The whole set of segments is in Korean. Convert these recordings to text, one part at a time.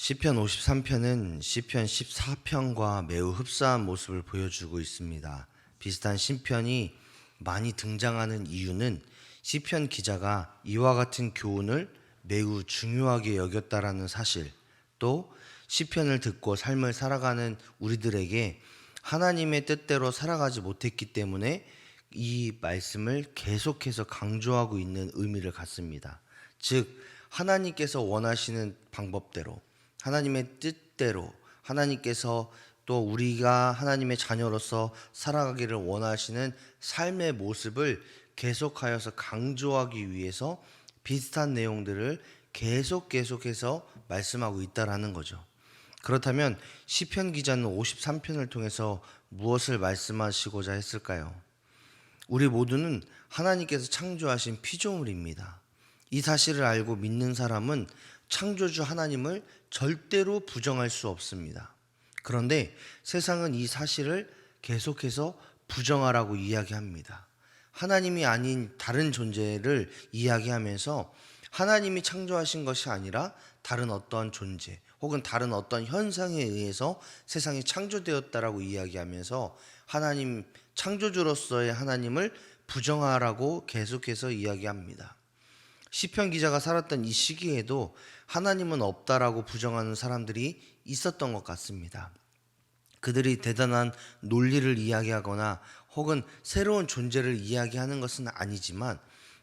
시편 53편은 시편 14편과 매우 흡사한 모습을 보여주고 있습니다. 비슷한 시편이 많이 등장하는 이유는 시편 기자가 이와 같은 교훈을 매우 중요하게 여겼다라는 사실, 또 시편을 듣고 삶을 살아가는 우리들에게 하나님의 뜻대로 살아가지 못했기 때문에 이 말씀을 계속해서 강조하고 있는 의미를 갖습니다. 즉, 하나님께서 원하시는 방법대로, 하나님의 뜻대로, 하나님께서 또 우리가 하나님의 자녀로서 살아가기를 원하시는 삶의 모습을 계속하여서 강조하기 위해서 비슷한 내용들을 계속해서 말씀하고 있다라는 거죠. 그렇다면 시편 기자는 53편을 통해서 무엇을 말씀하시고자 했을까요? 우리 모두는 하나님께서 창조하신 피조물입니다. 이 사실을 알고 믿는 사람은 창조주 하나님을 절대로 부정할 수 없습니다. 그런데 세상은 이 사실을 계속해서 부정하라고 이야기합니다. 하나님이 아닌 다른 존재를 이야기하면서 하나님이 창조하신 것이 아니라 다른 어떠한 존재 혹은 다른 어떤 현상에 의해서 세상이 창조되었다라고 이야기하면서 하나님, 창조주로서의 하나님을 부정하라고 계속해서 이야기합니다. 시편 기자가 살았던 이 시기에도 하나님은 없다라고 부정하는 사람들이 있었던 것 같습니다. 그들이 대단한 논리를 이야기하거나 혹은 새로운 존재를 이야기하는 것은 아니지만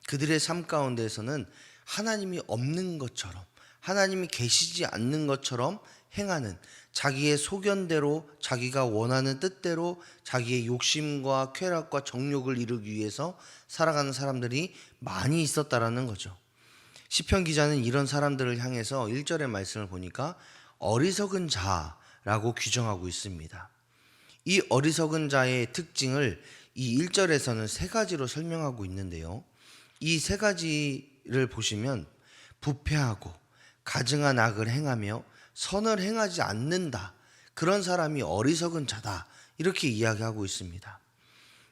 그들의 삶 가운데에서는 하나님이 없는 것처럼, 하나님이 계시지 않는 것처럼 행하는, 자기의 소견대로, 자기가 원하는 뜻대로 자기의 욕심과 쾌락과 정욕을 이루기 위해서 살아가는 사람들이 많이 있었다라는 거죠. 시편 기자는 이런 사람들을 향해서 1절의 말씀을 보니까 어리석은 자라고 규정하고 있습니다. 이 어리석은 자의 특징을 이 1절에서는 세 가지로 설명하고 있는데요. 이 세 가지를 보시면 부패하고 가증한 악을 행하며 선을 행하지 않는다, 그런 사람이 어리석은 자다, 이렇게 이야기하고 있습니다.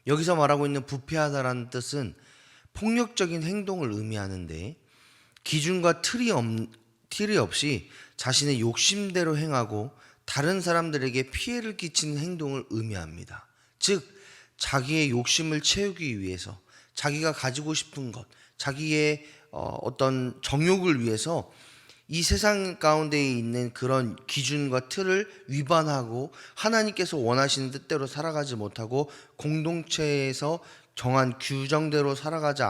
여기서 말하고 있는 부패하다라는 뜻은 폭력적인 행동을 의미하는데 기준과 틀이 없이 자신의 욕심대로 행하고 다른 사람들에게 피해를 끼치는 행동을 의미합니다. 즉, 자기의 욕심을 채우기 위해서, 자기가 가지고 싶은 것, 자기의 어떤 정욕을 위해서 이 세상 가운데 있는 그런 기준과 틀을 위반하고 하나님께서 원하시는 뜻대로 살아가지 못하고 공동체에서 정한 규정대로 살아가지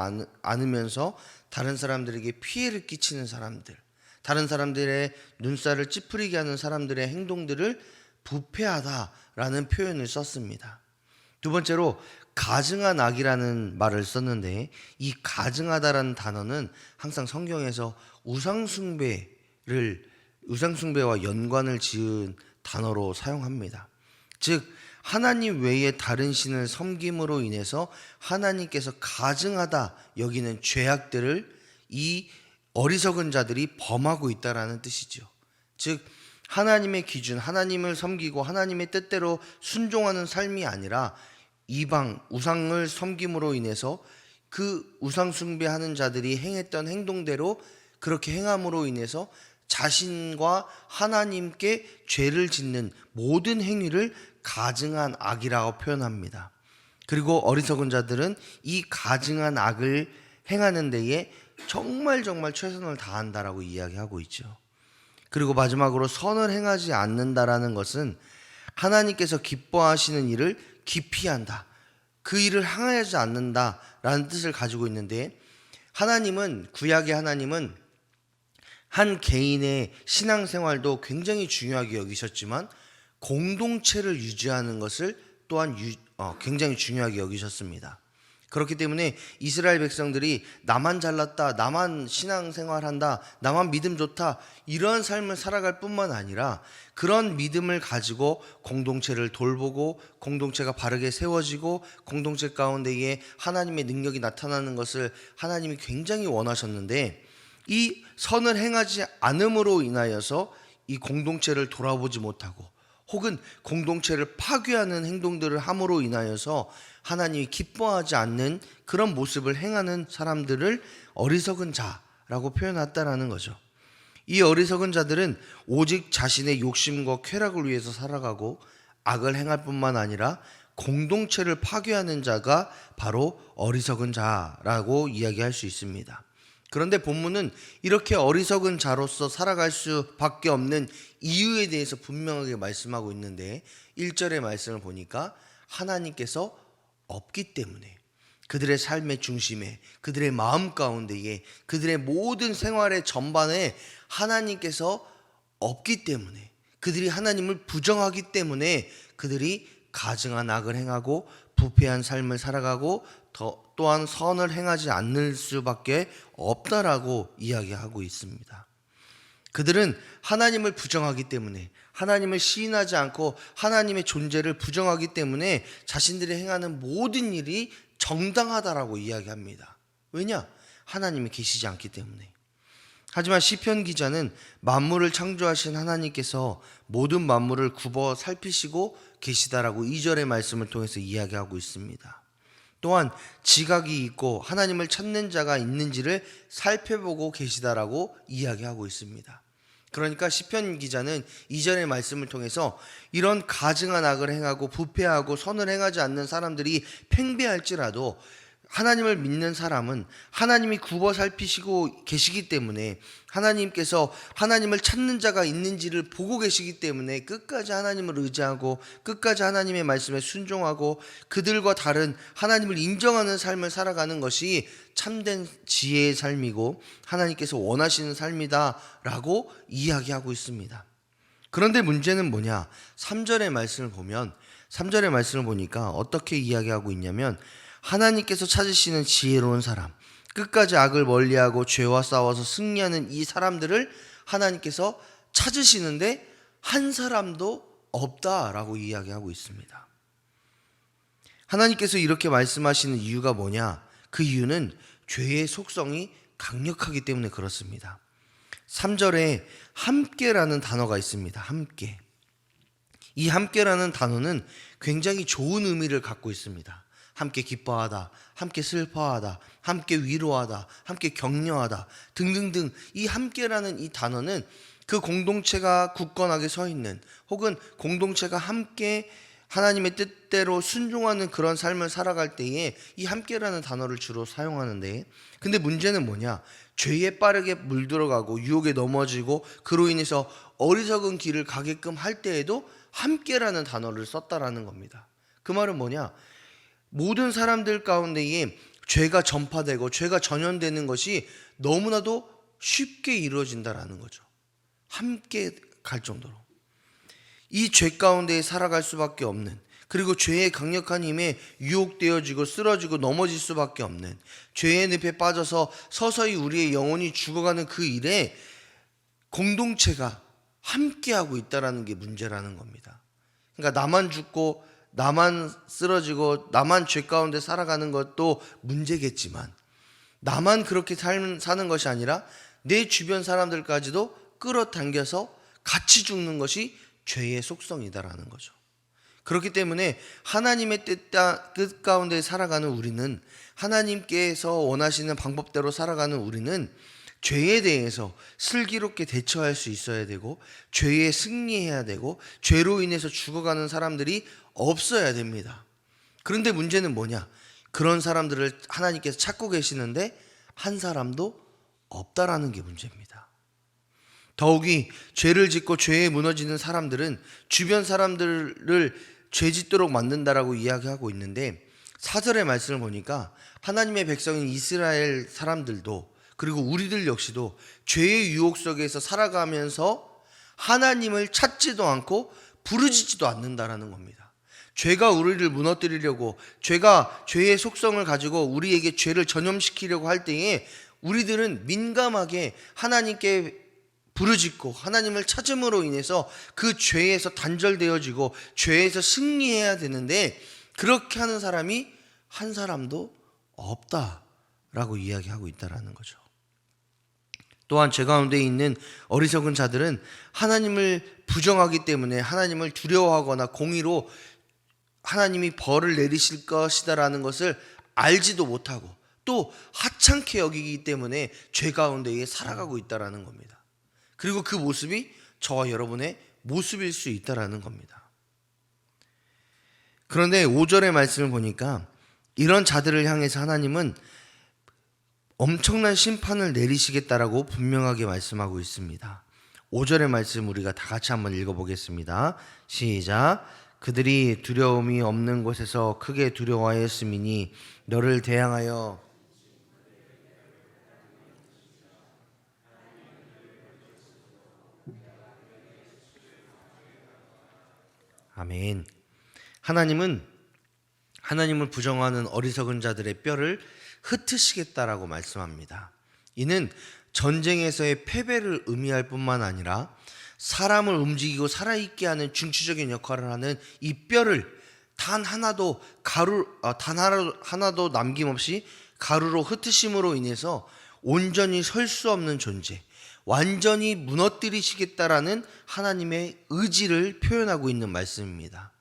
않으면서 다른 사람들에게 피해를 끼치는 사람들, 다른 사람들의 눈살을 찌푸리게 하는 사람들의 행동들을 부패하다라는 표현을 썼습니다. 두 번째로 가증한 악이라는 말을 썼는데, 이 가증하다라는 단어는 항상 성경에서 우상숭배와 연관을 지은 단어로 사용합니다. 즉, 하나님 외에 다른 신을 섬김으로 인해서 하나님께서 가증하다 여기는 죄악들을 이 어리석은 자들이 범하고 있다라는 뜻이죠. 즉, 하나님의 기준, 하나님을 섬기고 하나님의 뜻대로 순종하는 삶이 아니라 이방 우상을 섬김으로 인해서 그 우상 숭배하는 자들이 행했던 행동대로 그렇게 행함으로 인해서 자신과 하나님께 죄를 짓는 모든 행위를 가증한 악이라고 표현합니다. 그리고 어리석은 자들은 이 가증한 악을 행하는 데에 정말 최선을 다한다라고 이야기하고 있죠. 그리고 마지막으로 선을 행하지 않는다라는 것은 하나님께서 기뻐하시는 일을 기피한다, 그 일을 행하지 않는다라는 뜻을 가지고 있는데, 구약의 하나님은 한 개인의 신앙생활도 굉장히 중요하게 여기셨지만 공동체를 유지하는 것을 또한 굉장히 중요하게 여기셨습니다. 그렇기 때문에 이스라엘 백성들이 나만 잘났다, 나만 신앙생활한다, 나만 믿음 좋다, 이런 삶을 살아갈 뿐만 아니라 그런 믿음을 가지고 공동체를 돌보고 공동체가 바르게 세워지고 공동체 가운데에 하나님의 능력이 나타나는 것을 하나님이 굉장히 원하셨는데, 이 선을 행하지 않음으로 인하여서 이 공동체를 돌아보지 못하고 혹은 공동체를 파괴하는 행동들을 함으로 인하여서 하나님이 기뻐하지 않는 그런 모습을 행하는 사람들을 어리석은 자라고 표현했다라는 거죠. 이 어리석은 자들은 오직 자신의 욕심과 쾌락을 위해서 살아가고 악을 행할 뿐만 아니라 공동체를 파괴하는 자가 바로 어리석은 자라고 이야기할 수 있습니다. 그런데 본문은 이렇게 어리석은 자로서 살아갈 수밖에 없는 이유에 대해서 분명하게 말씀하고 있는데 1절의 말씀을 보니까 하나님께서 없기 때문에, 그들의 삶의 중심에, 그들의 마음 가운데에, 그들의 모든 생활의 전반에 하나님께서 없기 때문에, 그들이 하나님을 부정하기 때문에 그들이 가증한 악을 행하고 부패한 삶을 살아가고 또한 선을 행하지 않을 수밖에 없다라고 이야기하고 있습니다. 그들은 하나님을 부정하기 때문에, 하나님을 시인하지 않고 하나님의 존재를 부정하기 때문에 자신들이 행하는 모든 일이 정당하다라고 이야기합니다. 왜냐? 하나님이 계시지 않기 때문에. 하지만 시편 기자는 만물을 창조하신 하나님께서 모든 만물을 굽어 살피시고 계시다라고 2절의 말씀을 통해서 이야기하고 있습니다. 또한 지각이 있고 하나님을 찾는 자가 있는지를 살펴보고 계시다라고 이야기하고 있습니다. 그러니까 시편 기자는 2절의 말씀을 통해서 이런 가증한 악을 행하고 부패하고 선을 행하지 않는 사람들이 팽배할지라도 하나님을 믿는 사람은 하나님이 굽어 살피시고 계시기 때문에, 하나님께서 하나님을 찾는 자가 있는지를 보고 계시기 때문에 끝까지 하나님을 의지하고 끝까지 하나님의 말씀에 순종하고 그들과 다른 하나님을 인정하는 삶을 살아가는 것이 참된 지혜의 삶이고 하나님께서 원하시는 삶이다라고 이야기하고 있습니다. 그런데 문제는 뭐냐? 3절의 말씀을 보니까 어떻게 이야기하고 있냐면, 하나님께서 찾으시는 지혜로운 사람, 끝까지 악을 멀리하고 죄와 싸워서 승리하는 이 사람들을 하나님께서 찾으시는데 한 사람도 없다라고 이야기하고 있습니다. 하나님께서 이렇게 말씀하시는 이유가 뭐냐? 그 이유는 죄의 속성이 강력하기 때문에 그렇습니다. 3절에 함께라는 단어가 있습니다. 함께. 이 함께라는 단어는 굉장히 좋은 의미를 갖고 있습니다. 함께 기뻐하다, 함께 슬퍼하다, 함께 위로하다, 함께 격려하다 등등등. 이 함께라는 이 단어는 그 공동체가 굳건하게 서 있는, 혹은 공동체가 함께 하나님의 뜻대로 순종하는 그런 삶을 살아갈 때에 이 함께라는 단어를 주로 사용하는데, 근데 문제는 뭐냐? 죄에 빠르게 물들어가고 유혹에 넘어지고 그로 인해서 어리석은 길을 가게끔 할 때에도 함께라는 단어를 썼다라는 겁니다. 그 말은 뭐냐? 모든 사람들 가운데에 죄가 전파되고 죄가 전염되는 것이 너무나도 쉽게 이루어진다라는 거죠. 함께 갈 정도로. 이 죄 가운데 살아갈 수밖에 없는, 그리고 죄의 강력한 힘에 유혹되어지고 쓰러지고 넘어질 수밖에 없는, 죄의 늪에 빠져서 서서히 우리의 영혼이 죽어가는 그 일에 공동체가 함께하고 있다는 게 문제라는 겁니다. 그러니까 나만 죽고 나만 쓰러지고 나만 죄 가운데 살아가는 것도 문제겠지만, 나만 그렇게 사는 것이 아니라 내 주변 사람들까지도 끌어당겨서 같이 죽는 것이 죄의 속성이다라는 거죠. 그렇기 때문에 하나님의 뜻 가운데 살아가는 우리는, 하나님께서 원하시는 방법대로 살아가는 우리는 죄에 대해서 슬기롭게 대처할 수 있어야 되고, 죄에 승리해야 되고, 죄로 인해서 죽어가는 사람들이 없어야 됩니다. 그런데 문제는 뭐냐? 그런 사람들을 하나님께서 찾고 계시는데 한 사람도 없다라는 게 문제입니다. 더욱이 죄를 짓고 죄에 무너지는 사람들은 주변 사람들을 죄 짓도록 만든다라고 이야기하고 있는데, 4절의 말씀을 보니까 하나님의 백성인 이스라엘 사람들도, 그리고 우리들 역시도 죄의 유혹 속에서 살아가면서 하나님을 찾지도 않고 부르짖지도 않는다라는 겁니다. 죄가 우리를 무너뜨리려고, 죄가 죄의 속성을 가지고 우리에게 죄를 전염시키려고 할 때에 우리들은 민감하게 하나님께 부르짖고 하나님을 찾음으로 인해서 그 죄에서 단절되어지고 죄에서 승리해야 되는데, 그렇게 하는 사람이 한 사람도 없다라고 이야기하고 있다라는 거죠. 또한 죄 가운데 있는 어리석은 자들은 하나님을 부정하기 때문에 하나님을 두려워하거나 공의로 하나님이 벌을 내리실 것이다라는 것을 알지도 못하고 또 하찮게 여기기 때문에 죄 가운데에 살아가고 있다라는 겁니다. 그리고 그 모습이 저와 여러분의 모습일 수 있다라는 겁니다. 그런데 5절의 말씀을 보니까 이런 자들을 향해서 하나님은 엄청난 심판을 내리시겠다라고 분명하게 말씀하고 있습니다. 5절의 말씀 우리가 다 같이 한번 읽어보겠습니다. 시작. 그들이 두려움이 없는 곳에서 크게 두려워하였음이니 너를 대항하여 아멘. 하나님을 부정하는 어리석은 자들의 뼈를 흩으시겠다라고 말씀합니다. 이는 전쟁에서의 패배를 의미할 뿐만 아니라 사람을 움직이고 살아있게 하는 중추적인 역할을 하는 이 뼈를 단 하나도 남김없이 가루로 흩으심으로 인해서 온전히 설 수 없는 존재, 완전히 무너뜨리시겠다라는 하나님의 의지를 표현하고 있는 말씀입니다.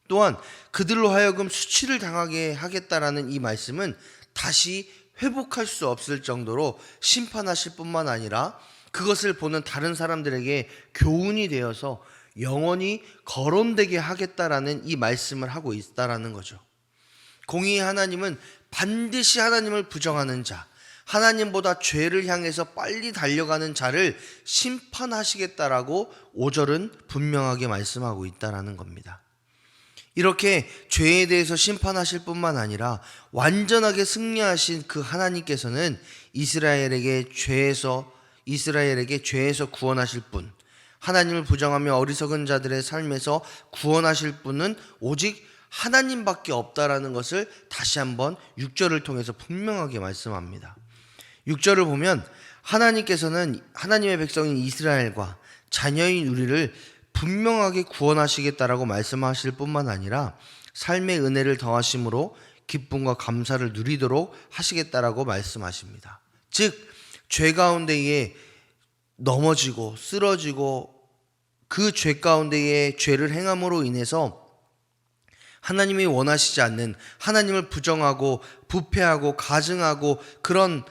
또한 그들로 하여금 수치를 당하게 하겠다라는 이 말씀은 다시 회복할 수 없을 정도로 심판하실 뿐만 아니라 그것을 보는 다른 사람들에게 교훈이 되어서 영원히 거론되게 하겠다라는 이 말씀을 하고 있다라는 거죠. 공의의 하나님은 반드시 하나님을 부정하는 자, 하나님보다 죄를 향해서 빨리 달려가는 자를 심판하시겠다라고 5절은 분명하게 말씀하고 있다라는 겁니다. 이렇게 죄에 대해서 심판하실 뿐만 아니라 완전하게 승리하신 그 하나님께서는 이스라엘에게 죄에서 구원하실 분, 하나님을 부정하며 어리석은 자들의 삶에서 구원하실 분은 오직 하나님밖에 없다라는 것을 다시 한번 6절을 통해서 분명하게 말씀합니다. 6절을 보면 하나님께서는 하나님의 백성인 이스라엘과 자녀인 우리를 분명하게 구원하시겠다라고 말씀하실 뿐만 아니라 삶의 은혜를 더하심으로 기쁨과 감사를 누리도록 하시겠다라고 말씀하십니다. 즉, 죄 가운데에 넘어지고 쓰러지고 그 죄 가운데에 죄를 행함으로 인해서 하나님이 원하시지 않는, 하나님을 부정하고 부패하고 가증하고 그런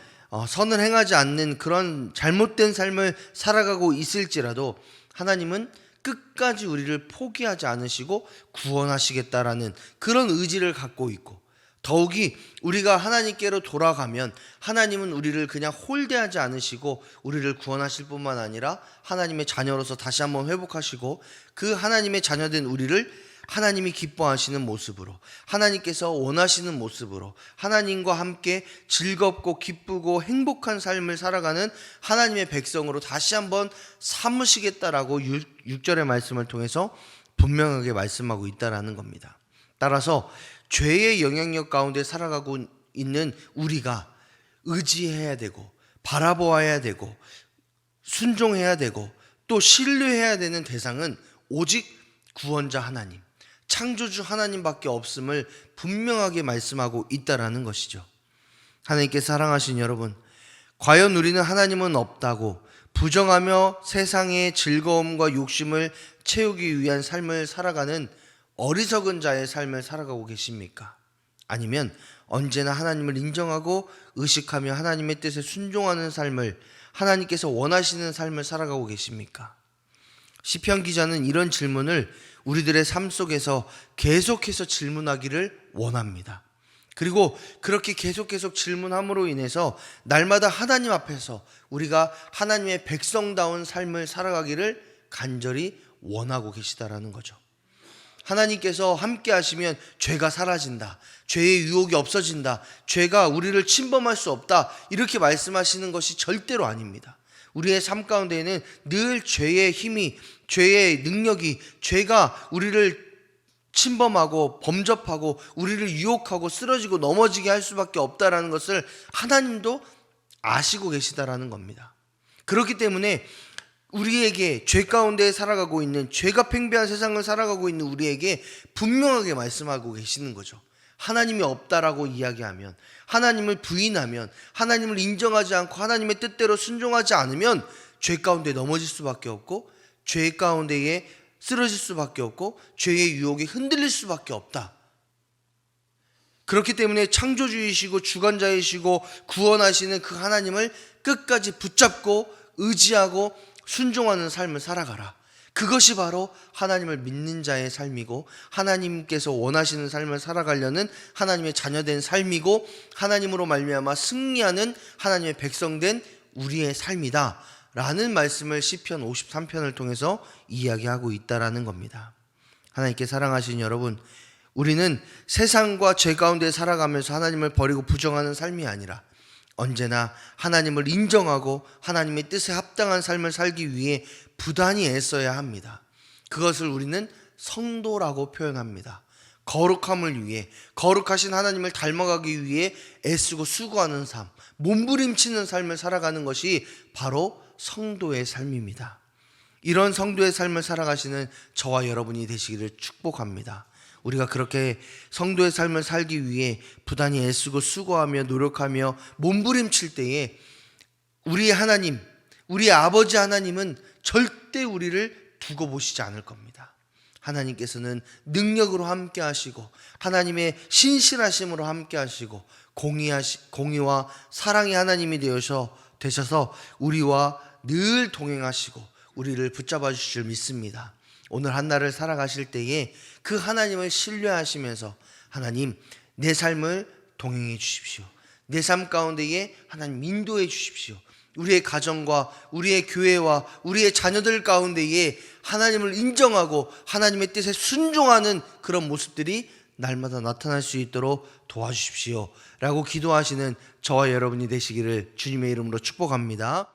선을 행하지 않는 그런 잘못된 삶을 살아가고 있을지라도 하나님은 끝까지 우리를 포기하지 않으시고 구원하시겠다라는 그런 의지를 갖고 있고, 더욱이 우리가 하나님께로 돌아가면 하나님은 우리를 그냥 홀대하지 않으시고 우리를 구원하실 뿐만 아니라 하나님의 자녀로서 다시 한번 회복하시고 그 하나님의 자녀된 우리를 하나님이 기뻐하시는 모습으로, 하나님께서 원하시는 모습으로 하나님과 함께 즐겁고 기쁘고 행복한 삶을 살아가는 하나님의 백성으로 다시 한번 삼으시겠다라고 6절의 말씀을 통해서 분명하게 말씀하고 있다라는 겁니다. 따라서 죄의 영향력 가운데 살아가고 있는 우리가 의지해야 되고 바라보아야 되고 순종해야 되고 또 신뢰해야 되는 대상은 오직 구원자 하나님, 창조주 하나님밖에 없음을 분명하게 말씀하고 있다라는 것이죠. 하나님께 사랑하신 여러분, 과연 우리는 하나님은 없다고 부정하며 세상의 즐거움과 욕심을 채우기 위한 삶을 살아가는 어리석은 자의 삶을 살아가고 계십니까? 아니면 언제나 하나님을 인정하고 의식하며 하나님의 뜻에 순종하는 삶을, 하나님께서 원하시는 삶을 살아가고 계십니까? 시편 기자는 이런 질문을 우리들의 삶 속에서 계속해서 질문하기를 원합니다. 그리고 그렇게 계속 질문함으로 인해서 날마다 하나님 앞에서 우리가 하나님의 백성다운 삶을 살아가기를 간절히 원하고 계시다라는 거죠. 하나님께서 함께 하시면 죄가 사라진다, 죄의 유혹이 없어진다, 죄가 우리를 침범할 수 없다, 이렇게 말씀하시는 것이 절대로 아닙니다. 우리의 삶 가운데에는 늘 죄의 힘이, 죄의 능력이, 죄가 우리를 침범하고 범접하고 우리를 유혹하고 쓰러지고 넘어지게 할 수밖에 없다라는 것을 하나님도 아시고 계시다라는 겁니다. 그렇기 때문에 우리에게 죄 가운데 살아가고 있는, 죄가 팽배한 세상을 살아가고 있는 우리에게 분명하게 말씀하고 계시는 거죠. 하나님이 없다라고 이야기하면, 하나님을 부인하면, 하나님을 인정하지 않고 하나님의 뜻대로 순종하지 않으면 죄 가운데 넘어질 수밖에 없고 죄 가운데에 쓰러질 수밖에 없고 죄의 유혹에 흔들릴 수밖에 없다. 그렇기 때문에 창조주이시고 주관자이시고 구원하시는 그 하나님을 끝까지 붙잡고 의지하고 순종하는 삶을 살아가라. 그것이 바로 하나님을 믿는 자의 삶이고 하나님께서 원하시는 삶을 살아가려는 하나님의 자녀된 삶이고 하나님으로 말미암아 승리하는 하나님의 백성된 우리의 삶이다 라는 말씀을 시편 53편을 통해서 이야기하고 있다라는 겁니다. 하나님께 사랑하신 여러분, 우리는 세상과 죄 가운데 살아가면서 하나님을 버리고 부정하는 삶이 아니라 언제나 하나님을 인정하고 하나님의 뜻에 합당한 삶을 살기 위해 부단히 애써야 합니다. 그것을 우리는 성도라고 표현합니다. 거룩함을 위해, 거룩하신 하나님을 닮아가기 위해 애쓰고 수고하는 삶, 몸부림치는 삶을 살아가는 것이 바로 성도의 삶입니다. 이런 성도의 삶을 살아가시는 저와 여러분이 되시기를 축복합니다. 우리가 그렇게 성도의 삶을 살기 위해 부단히 애쓰고 수고하며 노력하며 몸부림칠 때에 우리의 하나님, 우리의 아버지 하나님은 절대 우리를 두고 보시지 않을 겁니다. 하나님께서는 능력으로 함께 하시고 하나님의 신실하심으로 함께 하시고 공의와 사랑의 하나님이 되셔서 우리와 늘 동행하시고 우리를 붙잡아 주실 줄 믿습니다. 오늘 한날을 살아가실 때에 그 하나님을 신뢰하시면서 하나님, 내 삶을 동행해 주십시오. 내 삶 가운데에 하나님 인도해 주십시오. 우리의 가정과 우리의 교회와 우리의 자녀들 가운데에 하나님을 인정하고 하나님의 뜻에 순종하는 그런 모습들이 날마다 나타날 수 있도록 도와주십시오 라고 기도하시는 저와 여러분이 되시기를 주님의 이름으로 축복합니다.